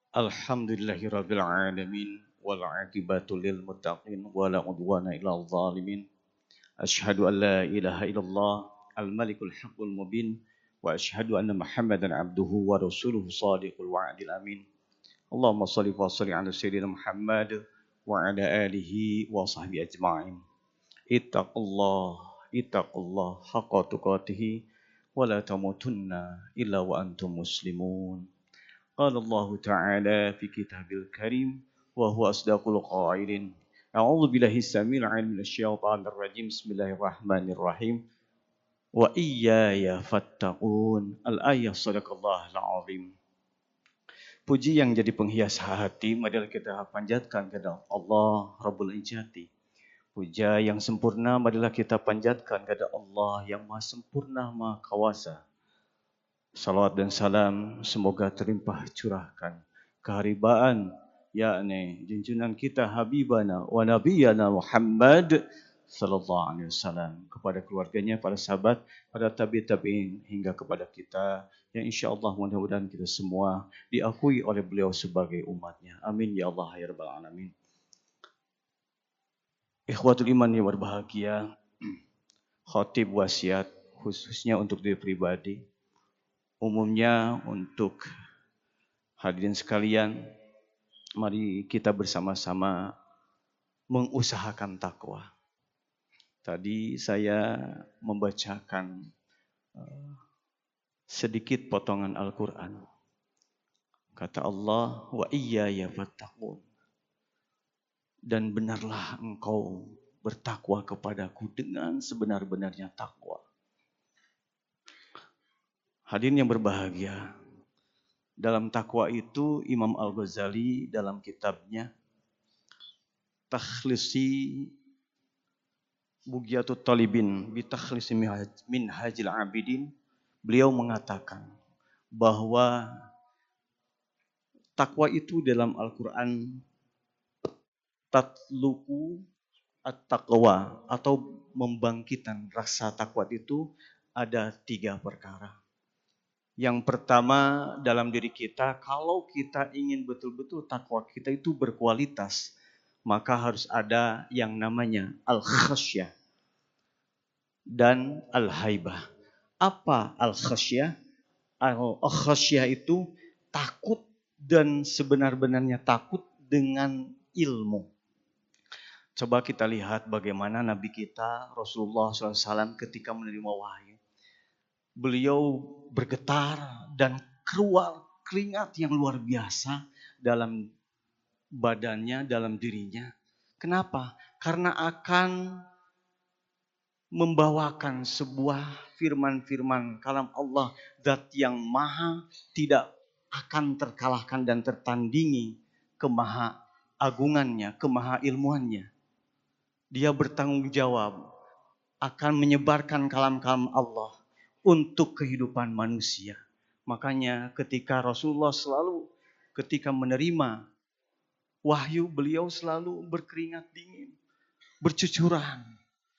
Alhamdulillahirabbil alamin wal aqibatu lil muttaqin wala udwana illal zalimin. Asyhadu an la ilaha illallah al malikul haqqul mubin wa asyhadu anna Muhammadan abduhu wa rasuluhu shadiqul wa'dil amin. Allahumma shalli wa sallim ala sayyidina Muhammad wa ala alihi wa sahbihi ajma'in. Ittaqullah ittaqullah haqqa tuqatih wa la tamutunna illa wa antum muslimun. قال الله تعالى في كتابه الكريم وهو أصدق القائلين أعوذ بالله السميع العليم من الشيطان الرجيم بسم الله الرحمن الرحيم وإياي فاتقون الآية صدق الله العظيم. Puji yang jadi penghias hati marilah kita panjatkan kepada Allah Rabbul Izzati. Puja yang sempurna marilah kita panjatkan kepada Allah yang Maha Sempurna, Maha Kawasa. Salawat dan salam semoga terlimpah curahkan keharibaan yakni junjungan kita Habibana wa Nabiyana Muhammad sallallahu alaihi wasallam kepada keluarganya, para sahabat, para tabi'in hingga kepada kita yang insyaallah mudah-mudahan kita semua diakui oleh beliau sebagai umatnya. Amin ya Allah ya rabbal alamin. Ikhwatul iman yang berbahagia, khotib wasiat khususnya untuk diri pribadi, umumnya untuk hadirin sekalian, mari kita bersama-sama mengusahakan takwa. Tadi saya membacakan sedikit potongan Al-Quran. Kata Allah, wa iyaya fattaqun. Dan benarlah engkau bertakwa kepadaku dengan sebenar-benarnya takwa. Hadirin yang berbahagia, dalam takwa itu Imam Al-Ghazali dalam kitabnya Takhlisi Bugyatul Talibin bi Takhlisi Minhajil Abidin, beliau mengatakan bahwa takwa itu dalam Al-Quran tatluku at-taqwa atau membangkitkan rasa takwa itu ada 3 perkara. Yang pertama dalam diri kita, kalau kita ingin betul-betul takwa kita itu berkualitas, maka harus ada yang namanya al-khasyah dan al-haibah. Apa al-khasyah? Al-khasyah itu takut dan sebenar-benarnya takut dengan ilmu. Coba kita lihat bagaimana Nabi kita Rasulullah SAW ketika menerima wahyu. Beliau bergetar dan keluar keringat yang luar biasa dalam badannya, dalam dirinya. Kenapa? Karena akan membawakan sebuah firman-firman kalam Allah, zat yang maha tidak akan terkalahkan dan tertandingi kemaha agungannya, kemaha ilmuannya. Dia bertanggung jawab akan menyebarkan kalam-kalam Allah untuk kehidupan manusia. Makanya ketika Rasulullah selalu ketika menerima wahyu, beliau selalu berkeringat dingin, bercucuran.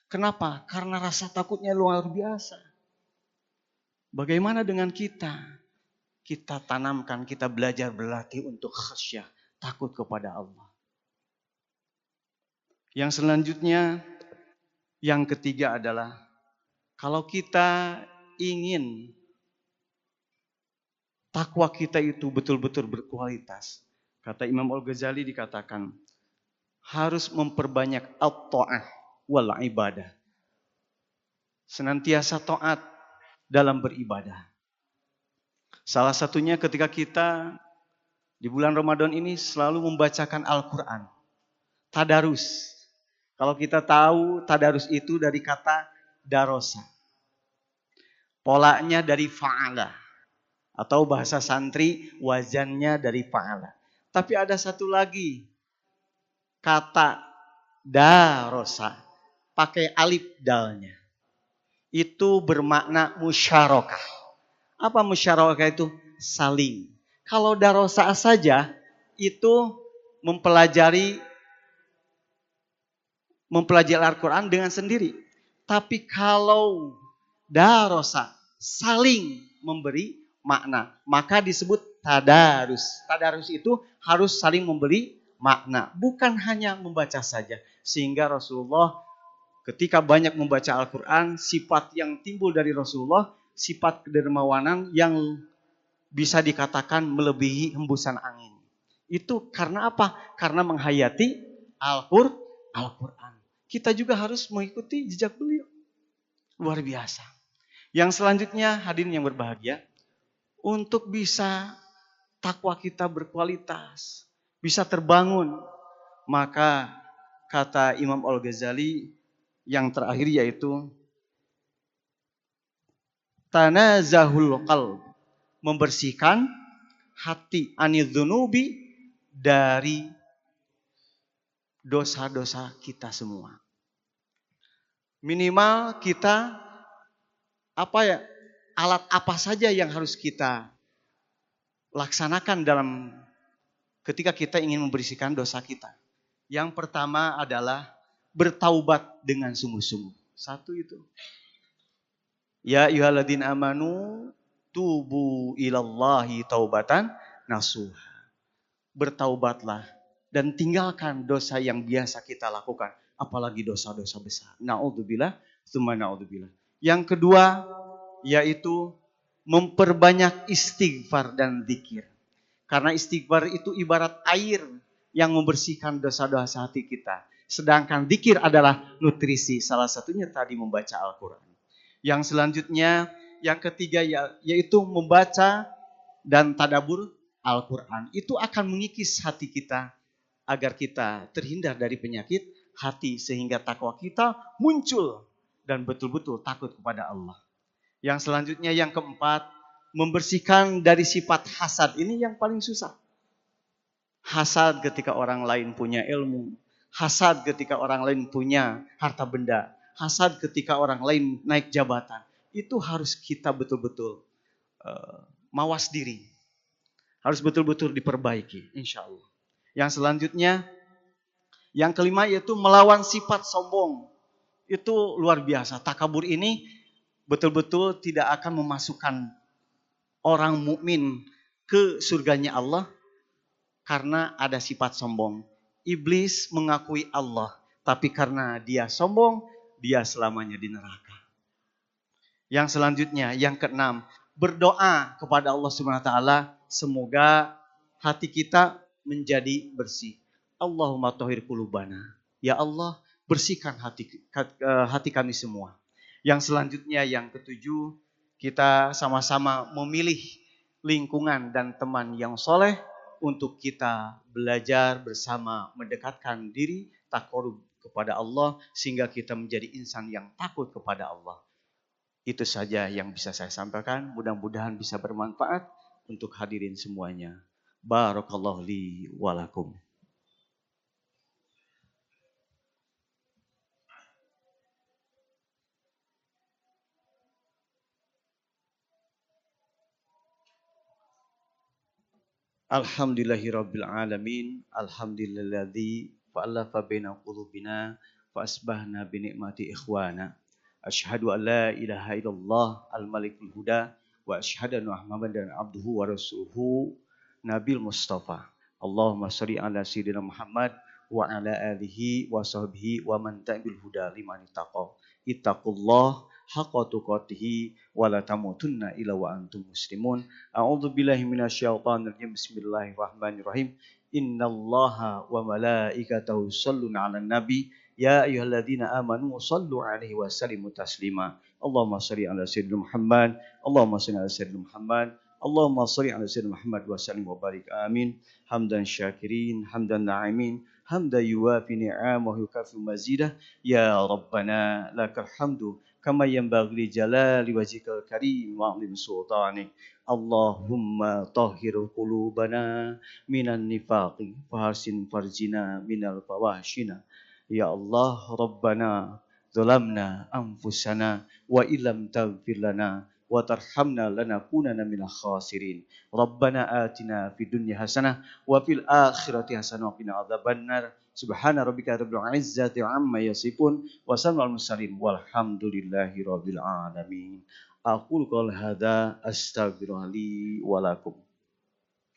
Kenapa? Karena rasa takutnya luar biasa. Bagaimana dengan kita? Kita tanamkan, kita belajar berlatih untuk khasyah, takut kepada Allah. Yang selanjutnya, yang ketiga adalah kalau kita ingin takwa kita itu betul-betul berkualitas, kata Imam Al-Ghazali dikatakan harus memperbanyak at-ta'ah wal ibadah. Senantiasa taat dalam beribadah. Salah satunya ketika kita di bulan Ramadan ini selalu membacakan Al-Quran. Tadarus. Kalau kita tahu tadarus itu dari kata darosa. Polanya dari fa'ala. Atau bahasa santri wazannya dari fa'ala. Tapi ada satu lagi. Kata darosa. Pakai alif dalnya. Itu bermakna musyarakah. Apa musyarakah itu? Saling. Kalau darosa saja itu mempelajari Al-Quran dengan sendiri. Tapi kalau darosa saling memberi makna, maka disebut tadarus. Tadarus itu harus saling memberi makna, bukan hanya membaca saja. Sehingga Rasulullah ketika banyak membaca Al-Quran, sifat yang timbul dari Rasulullah, sifat kedermawanan yang bisa dikatakan melebihi hembusan angin. Itu karena apa? Karena menghayati Al-Quran. Kita juga harus mengikuti jejak beliau. Luar biasa. Yang selanjutnya, hadirin yang berbahagia, untuk bisa takwa kita berkualitas, bisa terbangun, maka kata Imam Al-Ghazali yang terakhir yaitu tanazahul qalb, membersihkan hati anidzunubi, dari dosa-dosa kita semua. Minimal kita alat apa saja yang harus kita laksanakan dalam ketika kita ingin membersihkan dosa kita. Yang pertama adalah bertaubat dengan sungguh-sungguh. Satu itu. Ya ayyuhalladzina amanu tubu ilallahi taubatan nasuha. Bertaubatlah dan tinggalkan dosa yang biasa kita lakukan, apalagi dosa-dosa besar. Naudzubillah, tsumma naudzubillah. Yang kedua yaitu memperbanyak istighfar dan zikir. Karena istighfar itu ibarat air yang membersihkan dosa-dosa hati kita. Sedangkan zikir adalah nutrisi, salah satunya tadi membaca Al-Quran. Yang selanjutnya, yang ketiga yaitu membaca dan tadabbur Al-Quran. Itu akan mengikis hati kita agar kita terhindar dari penyakit hati sehingga takwa kita muncul dan betul-betul takut kepada Allah. Yang selanjutnya yang keempat, membersihkan dari sifat hasad. Ini yang paling susah. Hasad ketika orang lain punya ilmu, hasad ketika orang lain punya harta benda, hasad ketika orang lain naik jabatan. Itu harus kita betul-betul mawas diri. Harus betul-betul diperbaiki, insya Allah. Yang selanjutnya, yang kelima yaitu melawan sifat sombong. Itu luar biasa. Takabur ini betul-betul tidak akan memasukkan orang mukmin ke surganya Allah karena ada sifat sombong. Iblis mengakui Allah, tapi karena dia sombong, dia selamanya di neraka. Yang selanjutnya, yang keenam, berdoa kepada Allah Subhanahu wa taala semoga hati kita menjadi bersih. Allahumma tahhir qulubana. Ya Allah, bersihkan hati kami semua. Yang selanjutnya, yang ketujuh, kita sama-sama memilih lingkungan dan teman yang soleh untuk kita belajar bersama mendekatkan diri taqarrub kepada Allah sehingga kita menjadi insan yang takut kepada Allah. Itu saja yang bisa saya sampaikan. Mudah-mudahan bisa bermanfaat untuk hadirin semuanya. Barakallahu li wa lakum. Alhamdulillahirabbil alamin. Alhamdulilladzi fa'alafa baina qulubina fa asbahna bi ni'mati ikhwana. Asyhadu an la ilaha illallah al-malikul huda wa asyhadu anna Muhammadan abduhu wa rasuluhu nabil mustafa. Allahumma shalli ala sayyidina Muhammad wa ala alihi wa sahbihi wa man tabi'al huda liman ittaqa. Ittaqullah haqqa tuqatih wa la tamutunna illa wa antum muslimun. A'udzu billahi minasyaitonir rajim. Bismillahirrahmanirrahim. Innallaha wa malaikatahu yusholluna 'alan nabi. Ya ayyuhalladzina amanu shallu 'alaihi wa sallimu taslima. Allahumma shalli ala sayyidina Muhammad. Allahumma shalli ala sayyidina Muhammad. Allahumma shalli ala sayyidina Muhammad wa sallim wa barik. Amin. Hamdan syakirin, hamdan na'imin, hamdan yuwafi ni'amahu yukafi mazidah. Ya Rabbana lakal hamdu kama yanbaghi li jalali wajhikal karim wa 'azimi sultanik. Allahumma tahhir qulubana minan nifaqi wa hasin farjina minal fawahshina. Ya Allah, Rabbana zalamna anfusana wa illam taghfir lana wa tarhamna lanakunanna minal khasirin. Rabbana atina fid dunya hasanah wa fil akhirati hasanah wa qina adzabannar. Subhana rabbika rabbil izzati amma yasifun wa salamun alal mursalin walhamdulillahi rabbil alamin. Aqulu qouli hadza astaghfirullahi wa lakum.